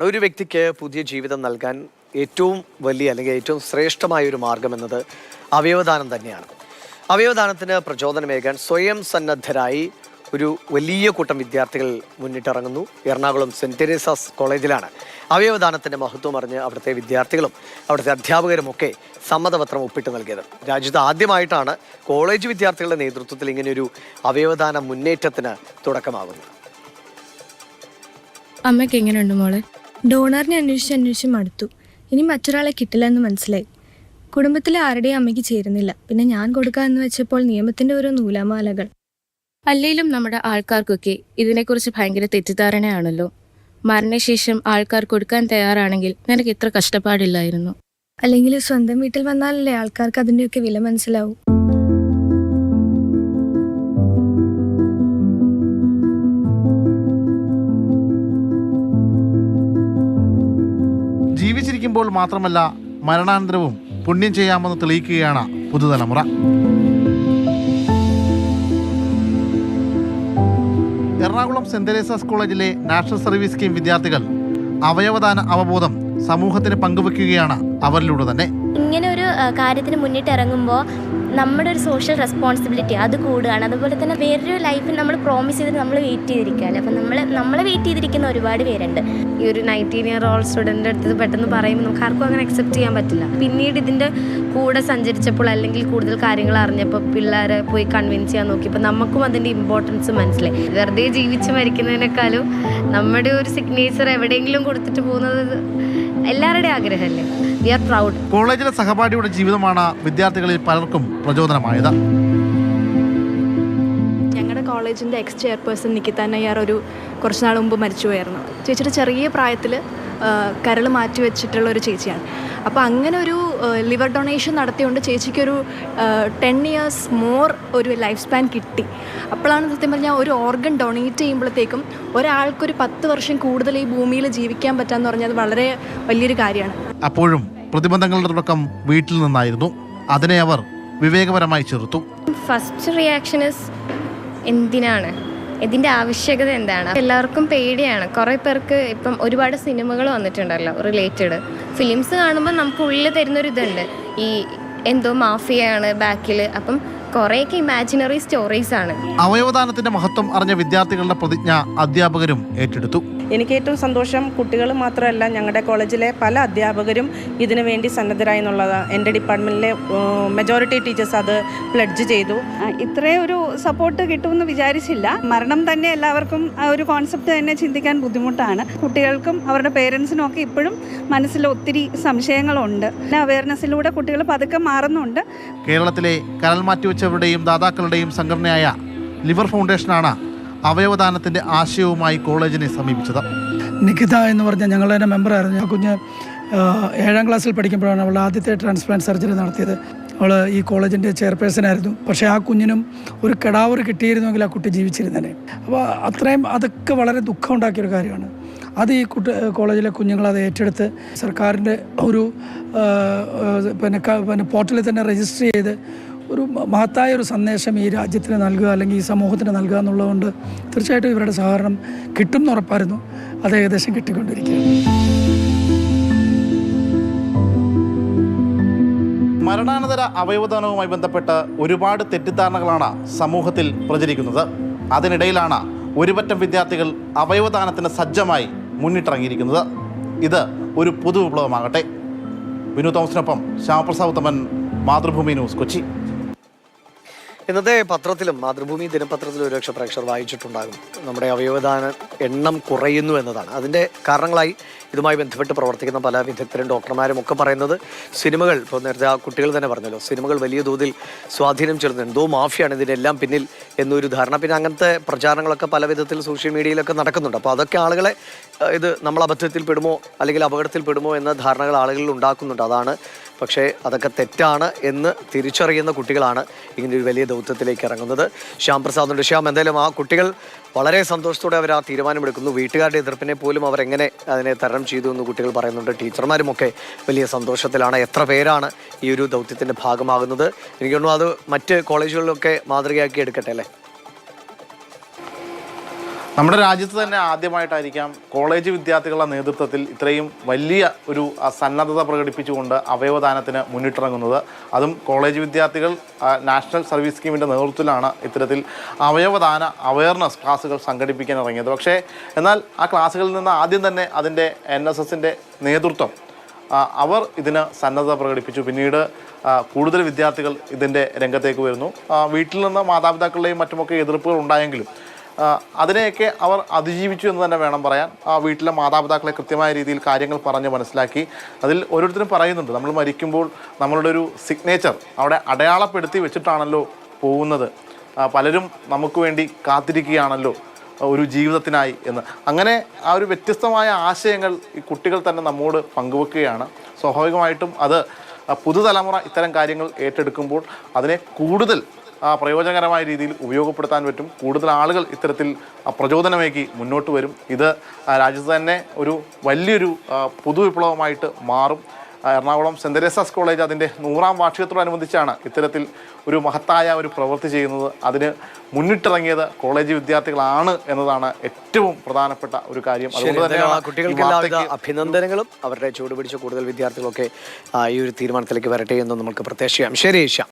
ഒരു വ്യക്തിക്ക് പുതിയ ജീവിതം നൽകാൻ ഏറ്റവും വലിയ അല്ലെങ്കിൽ ഏറ്റവും ശ്രേഷ്ഠമായ ഒരു മാർഗം എന്നത് അവയവദാനം തന്നെയാണ്. അവയവദാനത്തിന് പ്രചോദനമേകാൻ സ്വയം സന്നദ്ധരായി ഒരു വലിയ കൂട്ടം വിദ്യാർത്ഥികൾ മുന്നിട്ടിറങ്ങുന്നു. എറണാകുളം സെൻറ് തെരേസാസ് കോളേജിലാണ് അവയവദാനത്തിൻ്റെ മഹത്വം അറിഞ്ഞ് അവിടുത്തെ വിദ്യാർത്ഥികളും അവിടുത്തെ അധ്യാപകരുമൊക്കെ സമ്മതപത്രം ഒപ്പിട്ട് നൽകിയത്. രാജ്യത്ത് ആദ്യമായിട്ടാണ് കോളേജ് വിദ്യാർത്ഥികളുടെ നേതൃത്വത്തിൽ ഇങ്ങനെയൊരു അവയവദാന മുന്നേറ്റത്തിന് തുടക്കമാകുന്നത്. അമ്മയ്ക്ക് എങ്ങനെയുണ്ട് മോളെ? ഡോണറിനെ അന്വേഷിച്ച് മടുത്തു. ഇനി മറ്റൊരാളെ കിട്ടില്ല എന്ന് മനസ്സിലായി. കുടുംബത്തിലെ ആരുടെയും അമ്മയ്ക്ക് ചേരുന്നില്ല. പിന്നെ ഞാൻ കൊടുക്കാമെന്ന് വെച്ചപ്പോൾ നിയമത്തിന്റെ ഓരോ നൂലാമാലകൾ. അല്ലെങ്കിലും നമ്മുടെ ആൾക്കാർക്കൊക്കെ ഇതിനെക്കുറിച്ച് ഭയങ്കര തെറ്റിദ്ധാരണയാണല്ലോ. മരണശേഷം ആൾക്കാർ കൊടുക്കാൻ തയ്യാറാണെങ്കിൽ നിനക്ക് ഇത്ര കഷ്ടപ്പാടില്ലായിരുന്നു. അല്ലെങ്കിൽ സ്വന്തം വീട്ടിൽ വന്നാലല്ലേ ആൾക്കാർക്ക് അതിൻ്റെയൊക്കെ വില മനസ്സിലാവും. ജീവിച്ചിരിക്കുമ്പോൾ മാത്രമല്ല മരണാനന്തരവും പുണ്യം ചെയ്യാമെന്ന് തെളിയിക്കുകയാണ് പുതുതലമുറ. എറണാകുളം സെന്റ് തെരേസാസ് കോളേജിലെ നാഷണൽ സർവീസ് സ്കീം വിദ്യാർത്ഥികൾ അവയവദാന അവബോധം സമൂഹത്തിന് പങ്കുവെക്കുകയാണ് അവരിലൂടെ തന്നെ. ഇങ്ങനെ ഒരു കാര്യത്തിന് മുന്നിട്ട് ഇറങ്ങുമ്പോൾ നമ്മുടെ ഒരു സോഷ്യൽ റെസ്പോൺസിബിലിറ്റി അത് കൂടുകയാണ്. അതുപോലെ തന്നെ വേറൊരു ലൈഫിൽ നമ്മൾ പ്രോമിസ് ചെയ്തിട്ട് നമ്മൾ വെയിറ്റ് ചെയ്തിരിക്കുകയല്ലേ. അപ്പം നമ്മളെ വെയിറ്റ് ചെയ്തിരിക്കുന്ന ഒരുപാട് പേരുണ്ട്. ഈ ഒരു 19-year-old സ്റ്റുഡൻ്റ് അടുത്ത് പെട്ടെന്ന് പറയുമ്പോൾ നമുക്ക് ആർക്കും അങ്ങനെ അക്സെപ്റ്റ് ചെയ്യാൻ പറ്റില്ല. പിന്നീട് ഇതിൻ്റെ കൂടെ സഞ്ചരിച്ചപ്പോൾ അല്ലെങ്കിൽ കൂടുതൽ കാര്യങ്ങൾ അറിഞ്ഞപ്പോൾ പിള്ളേരെ പോയി കൺവിൻസ് ചെയ്യാൻ നോക്കിയപ്പോൾ നമുക്കും അതിൻ്റെ ഇമ്പോർട്ടൻസ് മനസ്സിലായി. വെറുതെ ജീവിച്ച് മരിക്കുന്നതിനേക്കാളും നമ്മുടെ ഒരു സിഗ്നേച്ചർ എവിടെയെങ്കിലും കൊടുത്തിട്ട് പോകുന്നത് എല്ലാവരുടെയും ആഗ്രഹമല്ലേ. V R proud. കോളേജിലെ സഹപാഠിയുടെ ജീവിതമാണ് വിദ്യാർത്ഥികളിൽ പലർക്കും പ്രചോദനമായത്. ഞങ്ങളുടെ കോളേജിൻ്റെ എക്സ് ചെയർപേഴ്സൺ നിക്കിത നയ്യാർ കുറച്ച് നാൾ മുമ്പ് മരിച്ചുപോയായിരുന്നു. ചേച്ചിയുടെ ചെറിയ പ്രായത്തിൽ കരൾ മാറ്റി വെച്ചിട്ടുള്ള ഒരു ചേച്ചിയാണ്. അപ്പോൾ അങ്ങനെ ഒരു ലിവർ ഡൊണേഷൻ നടത്തിയുകൊണ്ട് ചേച്ചിക്കൊരു 10 years മോർ ഒരു ലൈഫ് സ്പാൻ കിട്ടി. അപ്പോഴാണ് സത്യം പറഞ്ഞാൽ ഒരു ഓർഗൻ ഡൊണേറ്റ് ചെയ്യുമ്പോഴത്തേക്കും ഒരാൾക്കൊരു 10 വർഷം കൂടുതൽ ഈ ഭൂമിയിൽ ജീവിക്കാൻ പറ്റാന്ന് പറഞ്ഞാൽ അത് വളരെ വലിയൊരു കാര്യമാണ്. അപ്പോഴും പ്രതിബന്ധങ്ങളുടെ തുടക്കം വീട്ടിൽ നിന്നായിരുന്നു. അതിനെ അവർ വിവേകപരമായി ചെറുത്തു. ഫസ്റ്റ് റിയാക്ഷൻ ഇസ് എന്തിനാണ്, ഇതിൻ്റെ ആവശ്യകത എന്താണ്? എല്ലാവർക്കും പേടിയാണ്. കുറേ പേർക്ക് ഇപ്പം ഒരുപാട് സിനിമകൾ വന്നിട്ടുണ്ടല്ലോ റിലേറ്റഡ് ഫിലിംസ് കാണുമ്പോൾ നമുക്ക് ഉള്ളിൽ തരുന്നൊരു ഇതുണ്ട്, ഈ എന്തോ മാഫിയയാണ് ബാക്കിൽ. അപ്പം കുറേയൊക്കെ ഇമാജിനറി സ്റ്റോറീസ് ആണ്. അവയവദാനത്തിന്റെ മഹത്വം അറിഞ്ഞ വിദ്യാർത്ഥികളുടെ പ്രതിജ്ഞ അധ്യാപകരും ഏറ്റെടുത്തു. എനിക്ക് ഏറ്റവും സന്തോഷം കുട്ടികൾ മാത്രമല്ല ഞങ്ങളുടെ കോളേജിലെ പല അധ്യാപകരും ഇതിനു വേണ്ടി സന്നദ്ധരായി എന്നുള്ളതാണ്. എൻ്റെ ഡിപ്പാർട്ട്മെൻറ്റിലെ മെജോറിറ്റി ടീച്ചേഴ്സ് അത് പ്ലഡ്ജ് ചെയ്തു. ഇത്രയും ഒരു സപ്പോർട്ട് കിട്ടുമെന്ന് വിചാരിച്ചില്ല. മരണം തന്നെ എല്ലാവർക്കും ആ ഒരു കോൺസെപ്റ്റ് തന്നെ ചിന്തിക്കാൻ ബുദ്ധിമുട്ടാണ്. കുട്ടികൾക്കും അവരുടെ പേരൻസിനും ഒക്കെ ഇപ്പോഴും മനസ്സിൽ ഒത്തിരി സംശയങ്ങളുണ്ട്. അവയർനെസ്സിലൂടെ കുട്ടികൾ പതുക്കെ മാറുന്നുണ്ട്. കേരളത്തിലെ കരൾ മാറ്റിവെച്ചവരുടെയും ദാതാക്കളുടെയും സംഘടനയായ ലിവർ ഫൗണ്ടേഷനാണ് അവയവദാനത്തിന്റെ ആശയവുമായി കോളേജിനെ സമീപിച്ചത്. നിഖിത എന്ന് പറഞ്ഞ ഞങ്ങളുടെ മെമ്പറായിരുന്നു. ആ കുഞ്ഞ് 7ാം ക്ലാസ്സിൽ പഠിക്കുമ്പോഴാണ് അവളുടെ ആദ്യത്തെ ട്രാൻസ്പ്ലാന്റ് സർജറി നടത്തിയത്. അവൾ ഈ കോളേജിൻ്റെ ചെയർപേഴ്സണായിരുന്നു. പക്ഷേ ആ കുഞ്ഞിനും ഒരു കെടാവർ കിട്ടിയിരുന്നെങ്കിൽ ആ കുട്ടി ജീവിച്ചിരുന്നേനെ. അപ്പോൾ അത്രയും അതൊക്കെ വളരെ ദുഃഖം ഉണ്ടാക്കിയൊരു കാര്യമാണ്. അത് ഈ കോളേജിലെ കുഞ്ഞുങ്ങളത് ഏറ്റെടുത്ത് സർക്കാരിൻ്റെ ഒരു പിന്നെ പോർട്ടലിൽ തന്നെ രജിസ്റ്റർ ചെയ്ത് ഒരു മഹത്തായ ഒരു സന്ദേശം ഈ രാജ്യത്തിന് നൽകുക അല്ലെങ്കിൽ ഈ സമൂഹത്തിന് നൽകുക എന്നുള്ളതുകൊണ്ട് തീർച്ചയായിട്ടും ഇവരുടെ സഹകരണം കിട്ടും എന്ന് ഉറപ്പായിരുന്നു. അത് ഏകദേശം കിട്ടിക്കൊണ്ടിരിക്കുകയാണ്. മരണാനന്തര അവയവദാനവുമായി ബന്ധപ്പെട്ട് ഒരുപാട് തെറ്റിദ്ധാരണകളാണ് സമൂഹത്തിൽ പ്രചരിക്കുന്നത്. അതിനിടയിലാണ് ഒരുപറ്റം വിദ്യാർത്ഥികൾ അവയവദാനത്തിന് സജ്ജമായി മുന്നിട്ടിറങ്ങിയിരിക്കുന്നത്. ഇത് ഒരു പുതുവിപ്ലവമാകട്ടെ. വിനു തോമസിനൊപ്പം ശ്യാമപ്രസാദ് ഉത്തമൻ, മാതൃഭൂമി ന്യൂസ്, കൊച്ചി. ഇന്നത്തെ പത്രത്തിലും മാതൃഭൂമി ദിനപത്രത്തിലും ഒരുപക്ഷെ പ്രേക്ഷകർ വായിച്ചിട്ടുണ്ടാകും. നമ്മുടെ അവയവദാന എണ്ണം കുറയുന്നു എന്നതാണ്. അതിൻ്റെ കാരണങ്ങളായി ഇതുമായി ബന്ധപ്പെട്ട് പ്രവർത്തിക്കുന്ന പല വിദഗ്ധരും ഡോക്ടർമാരും ഒക്കെ പറയുന്നത് സിനിമകൾ, ഇപ്പോൾ നേരത്തെ ആ കുട്ടികൾ തന്നെ പറഞ്ഞല്ലോ, സിനിമകൾ വലിയ തോതിൽ സ്വാധീനം ചെലുത്തുന്നു. എന്തോ മാഫിയാണ് ഇതിനെല്ലാം പിന്നിൽ എന്നൊരു ധാരണ. പിന്നെ അങ്ങനത്തെ പ്രചാരണങ്ങളൊക്കെ പല വിധത്തിൽ സോഷ്യൽ മീഡിയയിലൊക്കെ നടക്കുന്നുണ്ട്. അപ്പോൾ അതൊക്കെ ആളുകളെ ഇത് നമ്മൾ അബദ്ധത്തിൽ പെടുമോ അല്ലെങ്കിൽ അപകടത്തിൽ പെടുമോ എന്ന ധാരണകൾ ആളുകളിൽ ഉണ്ടാക്കുന്നുണ്ട്. അതാണ് പക്ഷേ അതൊക്കെ തെറ്റാണ് എന്ന് തിരിച്ചറിയുന്ന കുട്ടികളാണ് ഇങ്ങനെ ഒരു വലിയ ദൗത്യത്തിലേക്ക് ഇറങ്ങുന്നത്. ശ്യാം പ്രസാദുണ്ട്. ശ്യാം, എന്തായാലും ആ കുട്ടികൾ വളരെ സന്തോഷത്തോടെ അവർ ആ തീരുമാനമെടുക്കുന്നു. വീട്ടുകാരുടെ എതിർപ്പിനെ പോലും അവരെങ്ങനെ അതിനെ തരണം ചെയ്തു എന്ന് കുട്ടികൾ പറയുന്നുണ്ട്. ടീച്ചർമാരുമൊക്കെ വലിയ സന്തോഷത്തിലാണ്. എത്ര പേരാണ് ഈ ഒരു ദൗത്യത്തിൻ്റെ ഭാഗമാകുന്നത്? എനിക്ക് തോന്നുന്നു അത് മറ്റ് കോളേജുകളിലൊക്കെ മാതൃകയാക്കി എടുക്കട്ടെ അല്ലേ? നമ്മുടെ രാജ്യത്ത് തന്നെ ആദ്യമായിട്ടായിരിക്കാം കോളേജ് വിദ്യാർത്ഥികളുടെ നേതൃത്വത്തിൽ ഇത്രയും വലിയ ഒരു സന്നദ്ധത പ്രകടിപ്പിച്ചുകൊണ്ട് അവയവദാനത്തിന് മുന്നിട്ടിറങ്ങുന്നത്. അതും കോളേജ് വിദ്യാർത്ഥികൾ നാഷണൽ സർവീസ് സ്കീമിൻ്റെ നേതൃത്വത്തിലാണ് ഇത്തരത്തിൽ അവയവദാന അവയർനെസ് ക്ലാസ്സുകൾ സംഘടിപ്പിക്കാൻ ഇറങ്ങിയത്. പക്ഷേ എന്നാൽ ആ ക്ലാസ്സുകളിൽ നിന്ന് ആദ്യം തന്നെ അതിൻ്റെ NSSൻ്റെ നേതൃത്വം അവർ ഇതിന് സന്നദ്ധത പ്രകടിപ്പിച്ചു. പിന്നീട് കൂടുതൽ വിദ്യാർത്ഥികൾ ഇതിൻ്റെ രംഗത്തേക്ക് വരുന്നു. വീട്ടിൽ നിന്ന് മാതാപിതാക്കളുടെയും മറ്റുമൊക്കെ എതിർപ്പുകൾ ഉണ്ടായെങ്കിലും അതിനെയൊക്കെ അവർ അതിജീവിച്ചു എന്ന് തന്നെ വേണം പറയാൻ. വീട്ടിലെ മാതാപിതാക്കളെ കൃത്യമായ രീതിയിൽ കാര്യങ്ങൾ പറഞ്ഞ് മനസ്സിലാക്കി. അതിൽ ഓരോരുത്തരും പറയുന്നുണ്ട്, നമ്മൾ മരിക്കുമ്പോൾ നമ്മളുടെ ഒരു സിഗ്നേച്ചർ അവിടെ അടയാളപ്പെടുത്തി വെച്ചിട്ടാണല്ലോ പോകുന്നത്, പലരും നമുക്ക് വേണ്ടി കാത്തിരിക്കുകയാണല്ലോ ഒരു ജീവിതത്തിനായി എന്ന്. അങ്ങനെ ആ ഒരു വ്യത്യസ്തമായ ആശയങ്ങൾ ഈ കുട്ടികൾ തന്നെ നമ്മോട് പങ്കുവെക്കുകയാണ്. സ്വാഭാവികമായിട്ടും അത് പുതുതലമുറ ഇത്തരം കാര്യങ്ങൾ ഏറ്റെടുക്കുമ്പോൾ അതിനെ കൂടുതൽ പ്രയോജനകരമായ രീതിയിൽ ഉപയോഗപ്പെടുത്താൻ പറ്റും. കൂടുതൽ ആളുകൾ ഇത്തരത്തിൽ പ്രചോദനമേകി മുന്നോട്ട് വരും. ഇത് രാജ്യത്ത് തന്നെ ഒരു വലിയൊരു പുതുവിപ്ലവമായിട്ട് മാറും. എറണാകുളം സെൻറ് തെരേസാസ് കോളേജ് അതിൻ്റെ 100ാം വാർഷികത്തോടനുബന്ധിച്ചാണ് ഇത്തരത്തിൽ ഒരു മഹത്തായ ഒരു പ്രവൃത്തി ചെയ്യുന്നത്. അതിന് മുന്നിട്ടിറങ്ങിയത് കോളേജ് വിദ്യാർത്ഥികളാണ് എന്നതാണ് ഏറ്റവും പ്രധാനപ്പെട്ട ഒരു കാര്യം. അതുകൊണ്ട് തന്നെ കുട്ടികൾക്ക് എല്ലാവിധ അഭിനന്ദനങ്ങളും. അവരുടെ ചൂടുപിടിച്ച കൂടുതൽ വിദ്യാർത്ഥികളൊക്കെ ഈ ഒരു തീരുമാനത്തിലേക്ക് വരട്ടെ എന്ന് നമുക്ക് പ്രത്യാശിക്കാം. ശരി ഈശ.